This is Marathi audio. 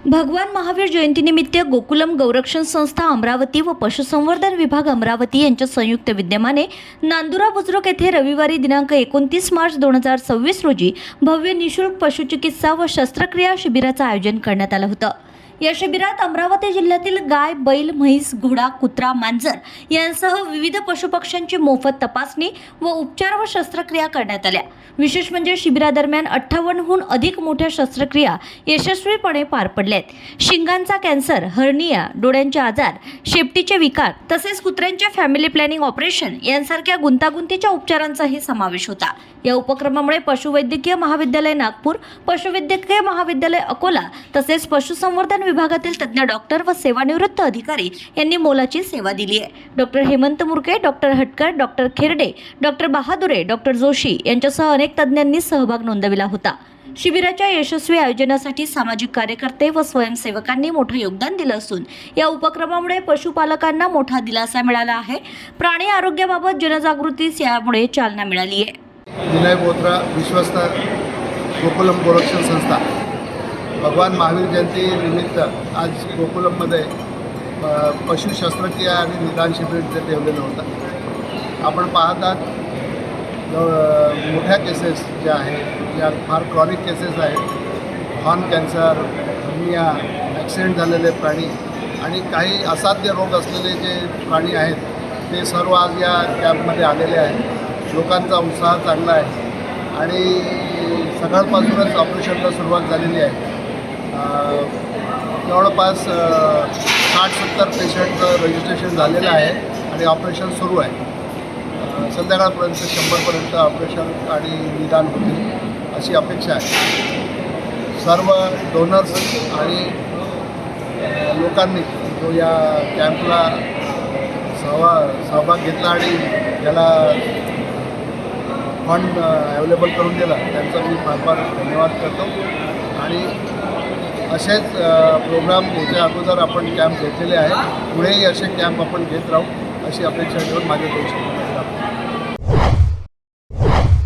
भगवान महावीर जयंतीनिमित्त गोकुलम गौरक्षण संस्था अमरावती व पशुसंवर्धन विभाग अमरावती यांच्या संयुक्त विद्यमाने नांदुरा बुद्रुक येथे रविवारी दिनांक 29 मार्च 2026 रोजी भव्य निशुल्क पशुचिकित्सा व शस्त्रक्रिया शिबिराचं आयोजन करण्यात आलं होतं। या शिबिरात अमरावती जिल्ह्यातील गाय, बैल, म्हैस, घोडा, कुत्रा, मांजर यांसह विविध पशुपक्ष्यांची मोफत तपासणी व उपचार व शस्त्रक्रिया करण्यात आल्या। विशेष म्हणजे शिबिरादरम्यान 58हून अधिक मोठ्या शस्त्रक्रिया यशस्वीपणे पार पडल्यात। शिंगांचा कॅन्सर, हर्निया, डोळ्यांचे आजार, शेपटीचे विकार तसेच कुत्र्यांचे फॅमिली प्लॅनिंग ऑपरेशन यांसारख्या गुंतागुंतीच्या उपचारांचाही समावेश होता। या उपक्रमामुळे पशुवैद्यकीय महाविद्यालय नागपूर, पशुवैद्यकीय महाविद्यालय अकोला तसेच पशुसंवर्धन विभागातील तज्ञ डॉक्टर व सेवानिवृत्त अधिकारी यांनी मोलाची सेवा दिली आहे। Doctor Hemant Murke, doctor Hatkar, doctor Kherde, doctor Bahadure, doctor Joshi यांच्यासह अनेक तज्ञांनी सहभाग नोंदविला होता। शिबिराच्या यशस्वी आयोजनासाठी सामाजिक कार्यकर्ते व स्वयंसेवकांनी मोठे योगदान दिलं असून या उपक्रमामुळे पशुपालकांना मोठा दिलासा मिळाला आहे। प्राणी आरोग्याबाबत जनजागृतीस यामुळे चालना मिळाली आहे। विनय बोत्रा, विश्वस्त गोकुलम गोरक्षण संस्था। भगवान महावीर जयंती निमित्त आज गोकुलममध्ये पशु शस्त्रक्रिया आणि निदान शिबिर ठेवलेलं होतं। आपण पाहतात मोठ्या केसेस ज्या आहेत, ज्या फार क्रॉनिक केसेस आहेत, हॉर्न कॅन्सर, हर्निया, ॲक्सिडेंट झालेले प्राणी आणि काही असाध्य रोग असलेले जे प्राणी आहेत ते सर्व आज या कॅम्पमध्ये आलेले आहेत। लोकांचा उत्साह चांगला आहे आणि सकाळपासूनच ऑपरेशनला सुरुवात झालेली आहे। जवळपास 60-70 पेशंटचं रजिस्ट्रेशन झालेलं आहे आणि ऑपरेशन सुरू आहे। संध्याकाळपर्यंत 100पर्यंत ऑपरेशन आणि निदान होतील अशी अपेक्षा आहे। सर्व डोनर्स आणि लोकांनी जो या कॅम्पला सहभाग घेतला आणि त्याला फंड अवेलेबल करून दिला त्यांचा मी फार फार धन्यवाद करतो। आणि असेच प्रोग्राम याच्या अगोदर आपण कॅम्प घेतलेले आहेत, पुढेही असे कॅम्प आपण घेत राहू अशी अपेक्षा घेऊन माझे दोन शब्द